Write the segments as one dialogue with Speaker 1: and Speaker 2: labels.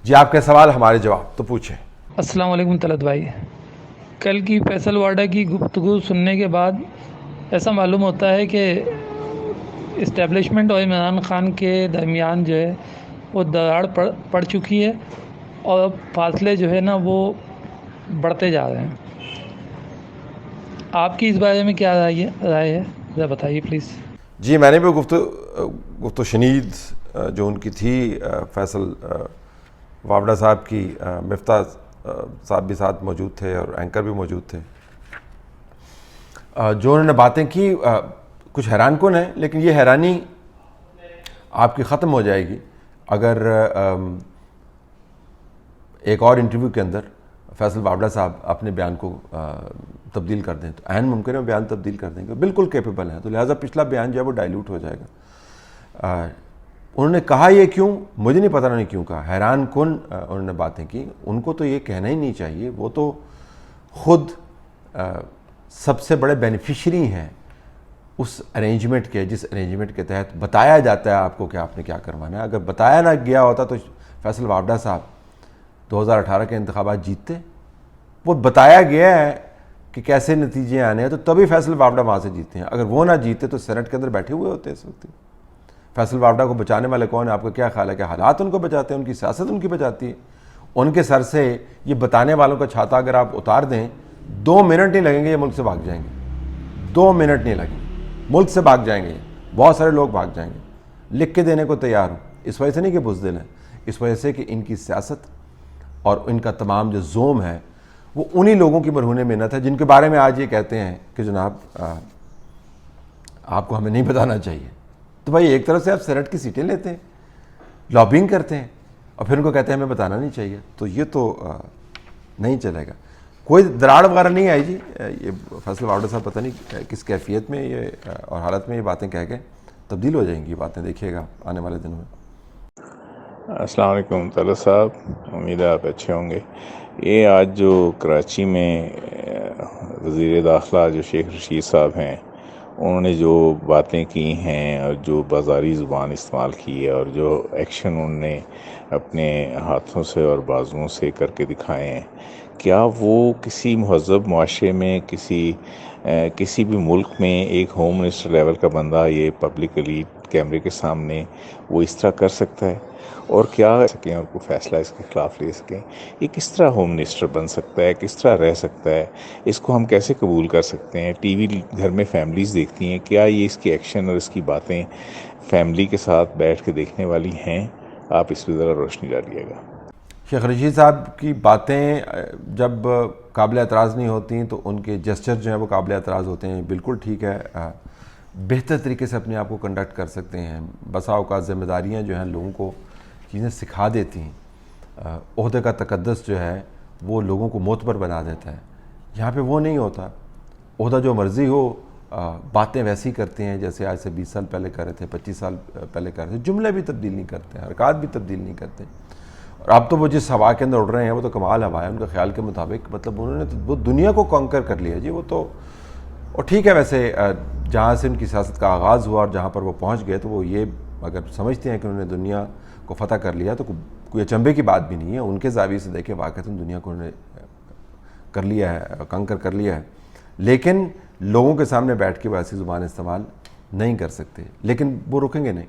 Speaker 1: جی آپ کے سوال ہمارے جواب تو پوچھیں.
Speaker 2: السلام علیکم طلعت بھائی. کل کی فیصل واڈا کی گفتگو سننے کے بعد ایسا معلوم ہوتا ہے کہ اسٹیبلشمنٹ اور عمران خان کے درمیان جو ہے وہ دراڑ پڑ چکی ہے اور اب فاصلے جو ہے نا وہ بڑھتے جا رہے ہیں. آپ کی اس بارے میں کیا رائے ہے ذرا بتائیے پلیز.
Speaker 1: جی میں نے بھی گفتگو شنید جو ان کی تھی فیصل واوڈا صاحب کی، مفتاح صاحب بھی ساتھ موجود تھے اور اینکر بھی موجود تھے. جو انہوں نے باتیں کی کچھ حیران کن ہیں، لیکن یہ حیرانی آپ کی ختم ہو جائے گی اگر ایک اور انٹرویو کے اندر فیصل واوڈا صاحب اپنے بیان کو تبدیل کر دیں. تو عین ممکن ہے بیان تبدیل کر دیں گے، بالکل کیپیبل ہیں. تو لہٰذا پچھلا بیان جو ہے وہ ڈائلیوٹ ہو جائے گا. انہوں نے کہا یہ کیوں مجھے نہیں پتہ، انہوں نے کیوں کہا. حیران کن انہوں نے باتیں کی. ان کو تو یہ کہنا ہی نہیں چاہیے. وہ تو خود سب سے بڑے بینیفیشری ہیں اس ارینجمنٹ کے، جس ارینجمنٹ کے تحت بتایا جاتا ہے آپ کو کہ آپ نے کیا کروانا ہے. اگر بتایا نہ گیا ہوتا تو فیصل واوڈا صاحب 2018 کے انتخابات جیتتے. وہ بتایا گیا ہے کہ کیسے نتیجے آنے ہیں، تو تبھی فیصل واوڈا وہاں سے جیتے ہیں. اگر وہ نہ جیتے تو سینٹ کے اندر بیٹھے ہوئے ہوتے اس وقت. فیصل واوڈا کو بچانے والے کون ہیں؟ آپ کا کیا خیال ہے کہ حالات ان کو بچاتے ہیں؟ ان کی سیاست ان کی بچاتی ہے. ان کے سر سے یہ بتانے والوں کا چھاتا اگر آپ اتار دیں 2 منٹ نہیں لگیں گے، یہ ملک سے بھاگ جائیں گے. 2 منٹ نہیں لگیں گے، ملک سے بھاگ جائیں گے. بہت سارے لوگ بھاگ جائیں گے. لکھ کے دینے کو تیار ہوں. اس وجہ سے نہیں کہ بزدل ہیں، اس وجہ سے کہ ان کی سیاست اور ان کا تمام جو زوم ہے وہ انہی لوگوں کی مرہون محنت ہے جن کے بارے میں آج یہ کہتے ہیں کہ جناب آپ کو ہمیں نہیں بتانا چاہیے. تو بھائی ایک طرف سے آپ سینٹ کی سیٹیں لیتے ہیں، لابنگ کرتے ہیں، اور پھر ان کو کہتے ہیں ہمیں بتانا نہیں چاہیے. تو یہ تو نہیں چلے گا. کوئی دراڑ وغیرہ نہیں آئی جی. یہ فیصل واوڈا صاحب پتہ نہیں کس کیفیت میں یہ اور حالت میں یہ باتیں کہہ کے تبدیل ہو جائیں گی باتیں، دیکھیے گا آنے والے دنوں میں.
Speaker 3: السلام علیکم طلعت صاحب، امید ہے آپ اچھے ہوں گے. یہ آج جو کراچی میں وزیر داخلہ جو شیخ رشید صاحب ہیں، انہوں نے جو باتیں کی ہیں اور جو بازاری زبان استعمال کی ہے اور جو ایکشن انہوں نے اپنے ہاتھوں سے اور بازوؤں سے کر کے دکھائے ہیں، کیا وہ کسی مہذب معاشرے میں کسی بھی ملک میں ایک ہوم منسٹر لیول کا بندہ یہ پبلکلی کیمرے کے سامنے وہ اس طرح کر سکتا ہے؟ اور کیا سکیں اور کوئی فیصلہ اس کے خلاف لے سکیں؟ یہ کس طرح ہوم منسٹر بن سکتا ہے؟ کس طرح رہ سکتا ہے؟ اس کو ہم کیسے قبول کر سکتے ہیں؟ ٹی وی گھر میں فیملیز دیکھتی ہیں، کیا یہ اس کی ایکشن اور اس کی باتیں فیملی کے ساتھ بیٹھ کے دیکھنے والی ہیں؟ آپ اس پہ ذرا روشنی ڈالیے گا.
Speaker 1: شیخ رشید صاحب کی باتیں جب قابل اعتراض نہیں ہوتی تو ان کے جسچر جو ہیں وہ قابل اعتراض ہوتے ہیں. بالکل ٹھیک ہے، بہتر طریقے سے اپنے آپ کو کنڈکٹ کر سکتے ہیں. بسا اوقات ذمہ داریاں جو ہیں لوگوں کو چیزیں سکھا دیتی ہیں. عہدے کا تقدس جو ہے وہ لوگوں کو معتبر بنا دیتا ہے. یہاں پہ وہ نہیں ہوتا. عہدہ جو مرضی ہو، باتیں ویسی کرتے ہیں جیسے آج سے 20 سال پہلے کر رہے تھے، 25 سال پہلے کر رہے تھے. جملے بھی تبدیل نہیں کرتے، حرکات بھی تبدیل نہیں کرتے. اور اب تو وہ جس ہوا کے اندر اڑ رہے ہیں وہ تو کمال ہوا ہے ان کا خیال کے مطابق. مطلب انہوں نے تو وہ دنیا کو کانکر کر لیا جی. وہ تو اور ٹھیک ہے. ویسے جہاں سے ان کی سیاست کا آغاز ہوا اور جہاں پر وہ پہنچ گئے تو وہ یہ اگر سمجھتے ہیں کہ انہوں نے دنیا کو فتح کر لیا تو کوئی اچنبے کی بات بھی نہیں ہے. ان کے زاویے سے دیکھیں واقعتاً دنیا کو انہوں نے کر لیا ہے، کنکر کر لیا ہے. لیکن لوگوں کے سامنے بیٹھ کے وہ ایسی زبان استعمال نہیں کر سکتے. لیکن وہ رکیں گے نہیں،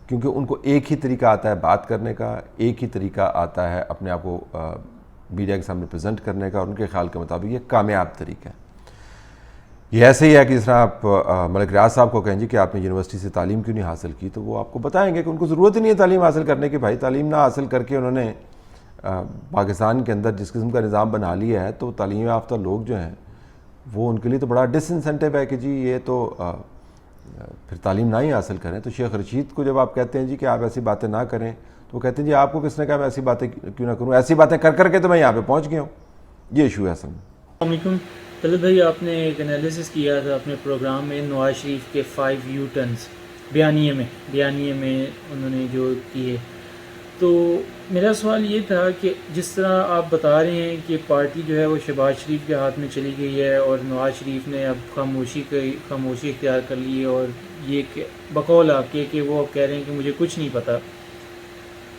Speaker 1: کیونکہ ان کو ایک ہی طریقہ آتا ہے بات کرنے کا، ایک ہی طریقہ آتا ہے اپنے آپ کو میڈیا کے سامنے پریزنٹ کرنے کا. اور ان کے خیال کے مطابق یہ کامیاب طریقہ ہے. یہ ایسے ہی ہے کہ جس طرح آپ ملک ریاض صاحب کو کہیں جی کہ آپ نے یونیورسٹی سے تعلیم کیوں نہیں حاصل کی، تو وہ آپ کو بتائیں گے کہ ان کو ضرورت ہی نہیں ہے تعلیم حاصل کرنے کی. بھائی تعلیم نہ حاصل کر کے انہوں نے پاکستان کے اندر جس قسم کا نظام بنا لیا ہے تو تعلیم یافتہ لوگ جو ہیں وہ ان کے لیے تو بڑا ڈس انسینٹیو ہے کہ جی یہ تو پھر تعلیم نہ ہی حاصل کریں. تو شیخ رشید کو جب آپ کہتے ہیں جی کہ آپ ایسی باتیں نہ کریں تو وہ کہتے ہیں جی آپ کو کس نے کہا میں ایسی باتیں کیوں نہ کروں؟ ایسی باتیں کر کر کے تو میں یہاں پہ پہنچ گیا ہوں. یہ ایشو ہے اصل میں.
Speaker 4: السلام علیکم طلعت بھائی. آپ نے ایک انالیسس کیا تھا اپنے پروگرام میں نواز شریف کے 5 یو ٹرنز بیانیے میں انہوں نے جو کیے. تو میرا سوال یہ تھا کہ جس طرح آپ بتا رہے ہیں کہ پارٹی جو ہے وہ شہباز شریف کے ہاتھ میں چلی گئی ہے اور نواز شریف نے اب خاموشی اختیار کر لی ہے، اور یہ کہ بقول آپ کے کہ وہ اب کہہ رہے ہیں کہ مجھے کچھ نہیں پتہ.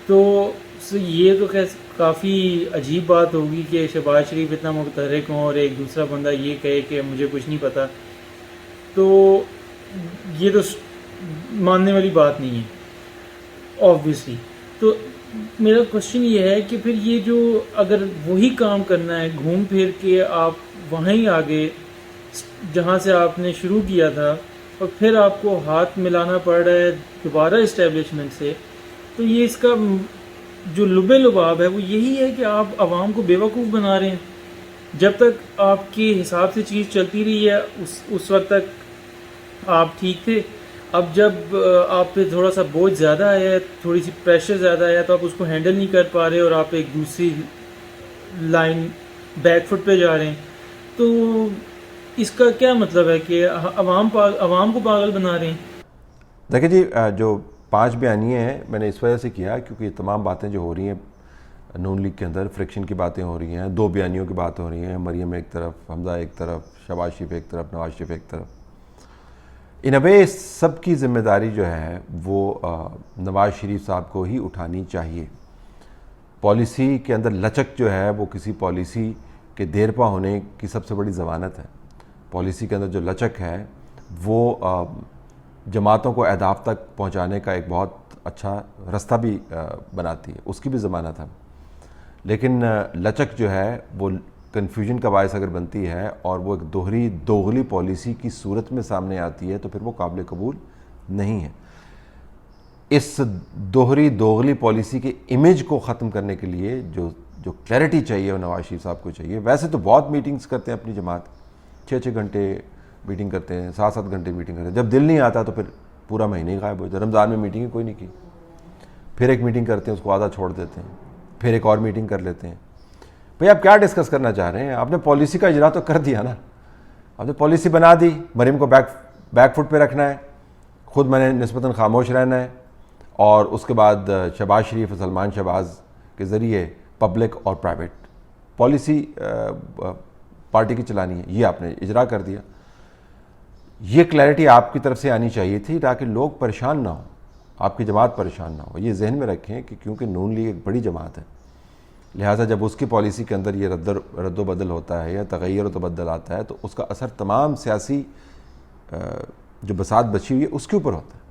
Speaker 4: تو یہ تو خیر کافی عجیب بات ہوگی کہ شہباز شریف اتنا متحرک ہوں اور ایک دوسرا بندہ یہ کہے کہ مجھے کچھ نہیں پتہ، تو یہ تو ماننے والی بات نہیں ہے آبویسلی. تو میرا کوشچن یہ ہے کہ پھر یہ جو اگر وہی کام کرنا ہے گھوم پھر کے آپ وہیں آگے جہاں سے آپ نے شروع کیا تھا اور پھر آپ کو ہاتھ ملانا پڑ رہا ہے دوبارہ اسٹیبلشمنٹ سے، تو یہ اس کا جو لب لباب ہے وہ یہی ہے کہ آپ عوام کو بیوقوف بنا رہے ہیں. جب تک آپ کے حساب سے چیز چلتی رہی ہے اس وقت تک آپ ٹھیک تھے. اب جب آپ پہ تھوڑا سا بوجھ زیادہ آیا ہے، تھوڑی سی پریشر زیادہ آیا، تو آپ اس کو ہینڈل نہیں کر پا رہے اور آپ ایک دوسری لائن بیک فٹ پہ جا رہے ہیں. تو اس کا کیا مطلب ہے کہ عوام کو پاگل بنا رہے ہیں؟
Speaker 1: دیکھیں جی، جو 5 بیانیے ہیں میں نے اس وجہ سے کیا کیونکہ یہ تمام باتیں جو ہو رہی ہیں نون لیگ کے اندر، فرکشن کی باتیں ہو رہی ہیں، 2 بیانیوں کی بات ہو رہی ہیں، مریم ایک طرف، حمزہ ایک طرف، شہباز شریف ایک طرف، نواز شریف ایک طرف. ان وے سب کی ذمہ داری جو ہے وہ نواز شریف صاحب کو ہی اٹھانی چاہیے. پالیسی کے اندر لچک جو ہے وہ کسی پالیسی کے دیرپا ہونے کی سب سے بڑی ضمانت ہے. پالیسی کے اندر جو لچک ہے وہ جماعتوں کو اہداف تک پہنچانے کا ایک بہت اچھا رستہ بھی بناتی ہے، اس کی بھی ضمانت ہے. لیکن لچک جو ہے وہ کنفیوژن کا باعث اگر بنتی ہے اور وہ ایک دوغلی پالیسی کی صورت میں سامنے آتی ہے تو پھر وہ قابل قبول نہیں ہے. اس دوغلی پالیسی کے امیج کو ختم کرنے کے لیے جو کلیئرٹی چاہیے وہ نواز شریف صاحب کو چاہیے. ویسے تو بہت میٹنگز کرتے ہیں اپنی جماعت، 6 گھنٹے میٹنگ کرتے ہیں، 7 گھنٹے میٹنگ کرتے ہیں. جب دل نہیں آتا تو پھر پورا مہینہ ہی غائب ہو جاتا. رمضان میں میٹنگ کوئی نہیں کی، پھر ایک میٹنگ کرتے ہیں اس کو آدھا چھوڑ دیتے ہیں، پھر ایک اور میٹنگ کر لیتے ہیں. بھئی آپ کیا ڈسکس کرنا چاہ رہے ہیں؟ آپ نے پالیسی کا اجرا تو کر دیا نا، آپ نے پالیسی بنا دی. مریم کو بیک فٹ پہ رکھنا ہے، خود میں نے نسبتاً خاموش رہنا ہے، اور اس کے بعد شہباز شریف اور سلمان شہباز کے ذریعے پبلک اور پرائیویٹ پالیسی پارٹی کی چلانی ہے. یہ آپ نے اجرا کر دیا. یہ کلیئرٹی آپ کی طرف سے آنی چاہیے تھی تاکہ لوگ پریشان نہ ہوں، آپ کی جماعت پریشان نہ ہو. یہ ذہن میں رکھیں کہ کیونکہ نون لیگ ایک بڑی جماعت ہے، لہٰذا جب اس کی پالیسی کے اندر یہ رد و بدل ہوتا ہے یا تغیر و تبدل آتا ہے تو اس کا اثر تمام سیاسی جو بساط بچی ہوئی ہے اس کے اوپر ہوتا ہے.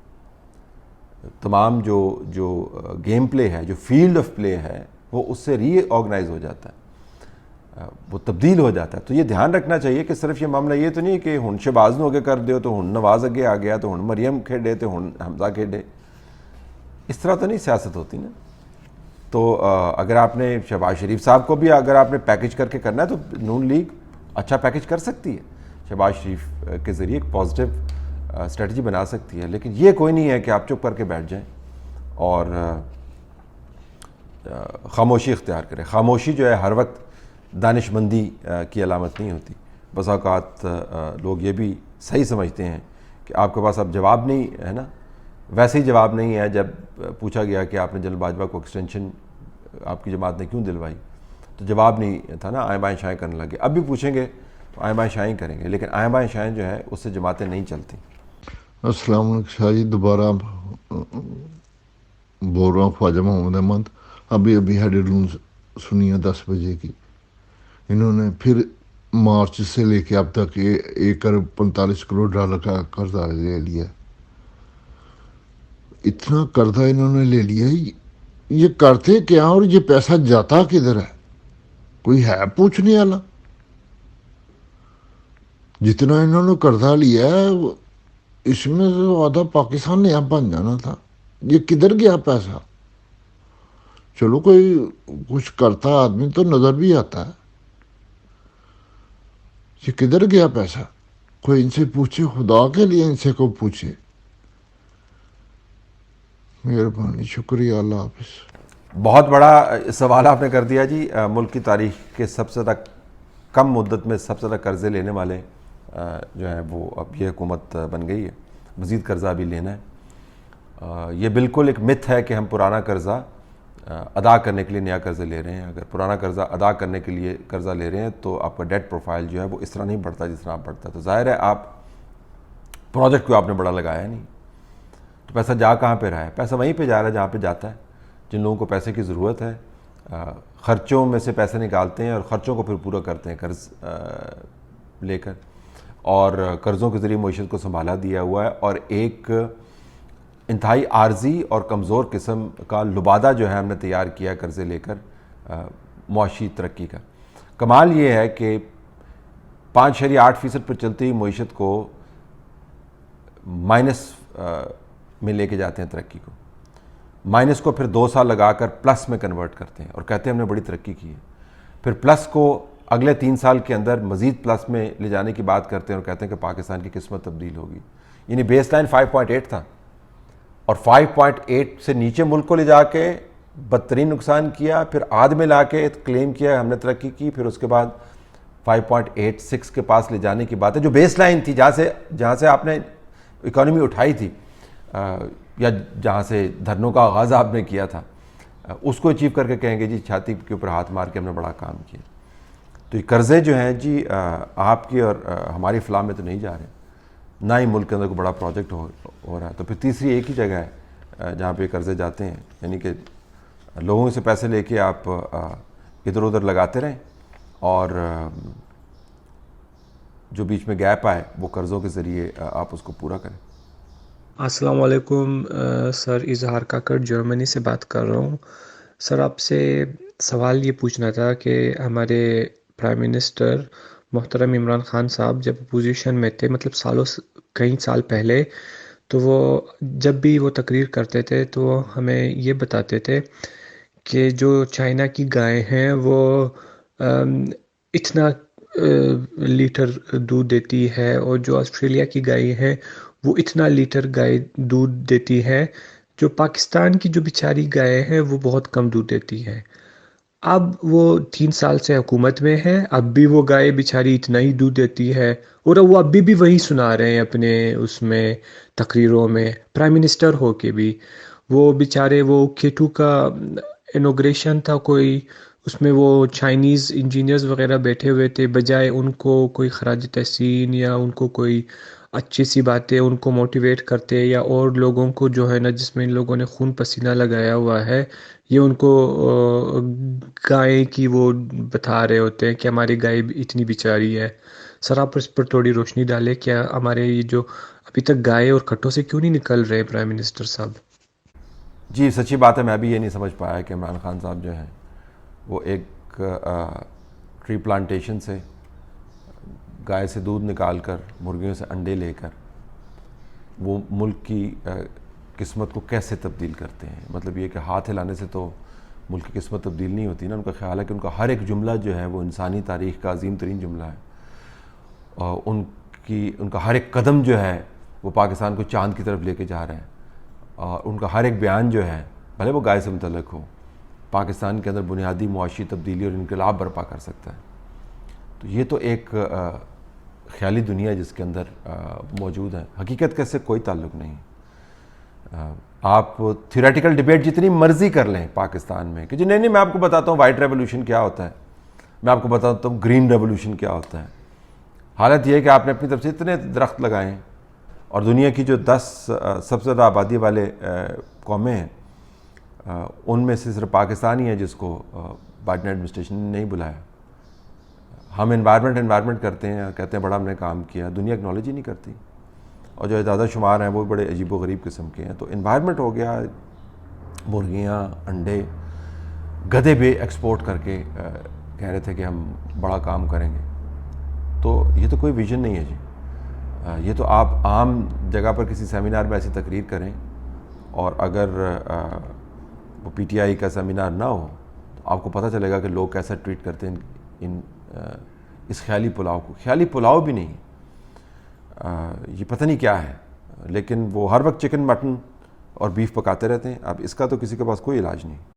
Speaker 1: تمام جو گیم پلے ہے، جو فیلڈ آف پلے ہے، وہ اس سے ری آرگنائز ہو جاتا ہے، وہ تبدیل ہو جاتا ہے. تو یہ دھیان رکھنا چاہیے کہ صرف یہ معاملہ یہ تو نہیں کہ ہن شہباز نو اگے کر دیو تو ہن نواز اگے آ گیا، تو ہن مریم کھیڈے تو ہن حمزہ کھیڈے. اس طرح تو نہیں سیاست ہوتی نا. تو اگر آپ نے شہباز شریف صاحب کو بھی اگر آپ نے پیکج کر کے کرنا ہے تو نون لیگ اچھا پیکج کر سکتی ہے، شہباز شریف کے ذریعے ایک پازیٹیو اسٹریٹجی بنا سکتی ہے. لیکن یہ کوئی نہیں ہے کہ آپ چپ کر کے بیٹھ جائیں اور خاموشی اختیار کریں. خاموشی جو ہے ہر وقت دانش مندی کی علامت نہیں ہوتی. بسا اوقات لوگ یہ بھی صحیح سمجھتے ہیں کہ آپ کے پاس اب جواب نہیں ہے نا، ویسے ہی جواب نہیں ہے. جب پوچھا گیا کہ آپ نے جنرل باجوہ کو ایکسٹینشن آپ کی جماعت نے کیوں دلوائی تو جواب نہیں تھا نا، آئیں بائیں شائیں کرنے لگے. اب بھی پوچھیں گے تو آئیں بائیں شائیں کریں گے، لیکن آئیں بائیں شائیں جو ہے اس سے جماعتیں نہیں چلتی.
Speaker 5: السلام علیکم شاہ جی، دوبارہ بول رہا ہوں خواجہ محمد احمد. ابھی ہیڈ لائن سنی ہے 10 بجے کی. انہوں نے پھر مارچ سے لے کے اب تک 1.45 کروڑ کا قرضہ لے لیا. اتنا قرضہ انہوں نے لے لیا، یہ کرتے کیا اور یہ پیسہ جاتا کدھر ہے؟ کوئی ہے پوچھنے والا؟ جتنا انہوں نے قرضہ لیا ہے اس میں آدھا پاکستان نے اب بن جانا تھا. یہ کدھر گیا پیسہ؟ چلو کوئی کچھ کرتا آدمی تو نظر بھی آتا ہے. یہ کدھر گیا پیسہ؟ کوئی ان سے پوچھے، خدا کے لیے ان سے کو پوچھے. مہربانی، شکریہ، اللہ حافظ.
Speaker 1: بہت بڑا سوال آپ نے کر دیا جی. ملک کی تاریخ کے سب سے زیادہ کم مدت میں سب سے زیادہ قرضے لینے والے جو ہیں وہ اب یہ حکومت بن گئی ہے. مزید قرضہ بھی لینا ہے. یہ بالکل ایک متھ ہے کہ ہم پرانا قرضہ ادا کرنے کے لیے نیا قرضہ لے رہے ہیں. اگر پرانا قرضہ ادا کرنے کے لیے قرضہ لے رہے ہیں تو آپ کا ڈیٹ پروفائل جو ہے وہ اس طرح نہیں بڑھتا جس طرح آپ بڑھتا ہے. تو ظاہر ہے آپ پروجیکٹ کو آپ نے بڑا لگایا نہیں، تو پیسہ جا کہاں پہ رہا ہے؟ پیسہ وہیں پہ جا رہا ہے جہاں پہ جاتا ہے. جن لوگوں کو پیسے کی ضرورت ہے خرچوں میں سے پیسے نکالتے ہیں اور خرچوں کو پھر پورا کرتے ہیں قرض لے کر، اور قرضوں کے ذریعے معیشت کو سنبھالا دیا ہوا ہے، اور ایک انتہائی عارضی اور کمزور قسم کا لبادہ جو ہے ہم نے تیار کیا قرضے لے کر معاشی ترقی کا۔ کمال یہ ہے کہ 5.8% پر چلتی ہوئی معیشت کو مائنس میں لے کے جاتے ہیں ترقی کو، مائنس کو پھر 2 سال لگا کر پلس میں کنورٹ کرتے ہیں اور کہتے ہیں ہم نے بڑی ترقی کی ہے، پھر پلس کو اگلے 3 سال کے اندر مزید پلس میں لے جانے کی بات کرتے ہیں اور کہتے ہیں کہ پاکستان کی قسمت تبدیل ہوگی۔ یعنی بیس لائن 5.8 تھا اور 5.8 سے نیچے ملک کو لے جا کے بدترین نقصان کیا، پھر آدھ میں لا کے کلیم کیا ہم نے ترقی کی، پھر اس کے بعد 5.86 کے پاس لے جانے کی بات ہے جو بیس لائن تھی، جہاں سے آپ نے اکانومی اٹھائی تھی یا جہاں سے دھرنوں کا آغاز آپ نے کیا تھا، اس کو اچیو کر کے کہیں گے جی چھاتی کے اوپر ہاتھ مار کے ہم نے بڑا کام کیا۔ تو یہ قرضے جو ہیں جی آپ کی اور ہماری فلاح میں تو نہیں جا رہے، نہ ہی ملک کے اندر کوئی بڑا پروجیکٹ ہو رہا ہے۔ تو پھر تیسری ایک ہی جگہ ہے جہاں پہ قرضے جاتے ہیں، یعنی کہ لوگوں سے پیسے لے کے آپ ادھر ادھر لگاتے رہیں اور جو بیچ میں گیپ آئے وہ قرضوں کے ذریعے آپ اس کو پورا کریں۔
Speaker 6: السلام علیکم سر، اظہار کاکڑ جرمنی سے بات کر رہا ہوں۔ سر آپ سے سوال یہ پوچھنا تھا کہ ہمارے پرائم منسٹر محترم عمران خان صاحب جب اپوزیشن میں تھے، مطلب کئی سال پہلے، تو وہ جب بھی وہ تقریر کرتے تھے تو ہمیں یہ بتاتے تھے کہ جو چائنا کی گائے ہیں وہ اتنا لیٹر دودھ دیتی ہے، اور جو آسٹریلیا کی گائے ہیں وہ اتنا لیٹر گائے دودھ دیتی ہے، جو پاکستان کی جو بیچاری گائے ہیں وہ بہت کم دودھ دیتی ہے۔ اب وہ 3 سال سے حکومت میں ہے، اب بھی وہ گائے بیچاری اتنا ہی دودھ دیتی ہے، اور وہ ابھی بھی وہی سنا رہے ہیں اپنے اس میں تقریروں میں، پرائم منسٹر ہو کے بھی۔ وہ بیچارے وہ کیٹو کا انوگریشن تھا کوئی، اس میں وہ چائنیز انجینئرز وغیرہ بیٹھے ہوئے تھے، بجائے ان کو کوئی خراج تحسین یا ان کو کوئی اچھی سی باتیں ان کو موٹیویٹ کرتے، یا اور لوگوں کو جو ہے نا جس میں ان لوگوں نے خون پسینہ لگایا ہوا ہے، یہ ان کو گائے کی وہ بتا رہے ہوتے ہیں کہ ہماری گائے اتنی بیچاری ہے۔ سر آپ اس پر تھوڑی روشنی ڈالیں، کیا ہمارے یہ جو ابھی تک گائے اور کھٹوں سے کیوں نہیں نکل رہے پرائم منسٹر صاحب؟
Speaker 1: جی سچی بات ہے، میں بھی یہ نہیں سمجھ پایا کہ عمران خان صاحب جو ہیں وہ ایک ٹری پلانٹیشن سے گائے سے دودھ نکال کر، مرغیوں سے انڈے لے کر وہ ملک کی قسمت کو کیسے تبدیل کرتے ہیں۔ مطلب یہ کہ ہاتھ ہلانے سے تو ملک کی قسمت تبدیل نہیں ہوتی نا۔ ان کا خیال ہے کہ ان کا ہر ایک جملہ جو ہے وہ انسانی تاریخ کا عظیم ترین جملہ ہے، اور ان کا ہر ایک قدم جو ہے وہ پاکستان کو چاند کی طرف لے کے جا رہے ہیں، اور ان کا ہر ایک بیان جو ہے بھلے وہ گائے سے متعلق ہو، پاکستان کے اندر بنیادی معاشی تبدیلی اور انقلاب برپا کر سکتا ہے۔ تو یہ تو ایک خیالی دنیا جس کے اندر موجود ہے، حقیقت کے سے کوئی تعلق نہیں۔ آپ تھیوریٹیکل ڈیبیٹ جتنی مرضی کر لیں پاکستان میں کہ جی نہیں میں آپ کو بتاتا ہوں وائٹ ریولوشن کیا ہوتا ہے، میں آپ کو بتاتا ہوں گرین ریولوشن کیا ہوتا ہے۔ حالت یہ ہے کہ آپ نے اپنی طرف سے اتنے درخت لگائے ہیں، اور دنیا کی جو 10 سب سے زیادہ آبادی والے قومیں ہیں ان میں سے صرف پاکستان ہی ہے جس کو بائیڈن ایڈمنسٹریشن نے نہیں بلایا۔ ہم انوائرمنٹ کرتے ہیں، کہتے ہیں بڑا ہم نے کام کیا، دنیا اکنالوجی نہیں کرتی، اور جو اعداد و شمار ہیں وہ بڑے عجیب و غریب قسم کے ہیں۔ تو انوائرمنٹ ہو گیا، مرغیاں، انڈے، گدھے بھی ایکسپورٹ کر کے کہہ رہے تھے کہ ہم بڑا کام کریں گے۔ تو یہ تو کوئی ویژن نہیں ہے جی، یہ تو آپ عام جگہ پر کسی سیمینار میں ایسی تقریر کریں، اور اگر وہ پی ٹی آئی کا سیمینار نہ ہو تو آپ کو پتہ چلے گا کہ لوگ کیسا ٹریٹ کرتے ہیں اس خیالی پلاؤ کو۔ خیالی پلاؤ بھی نہیں، یہ پتہ نہیں کیا ہے، لیکن وہ ہر وقت چکن مٹن اور بیف پکاتے رہتے ہیں۔ اب اس کا تو کسی کے پاس کوئی علاج نہیں۔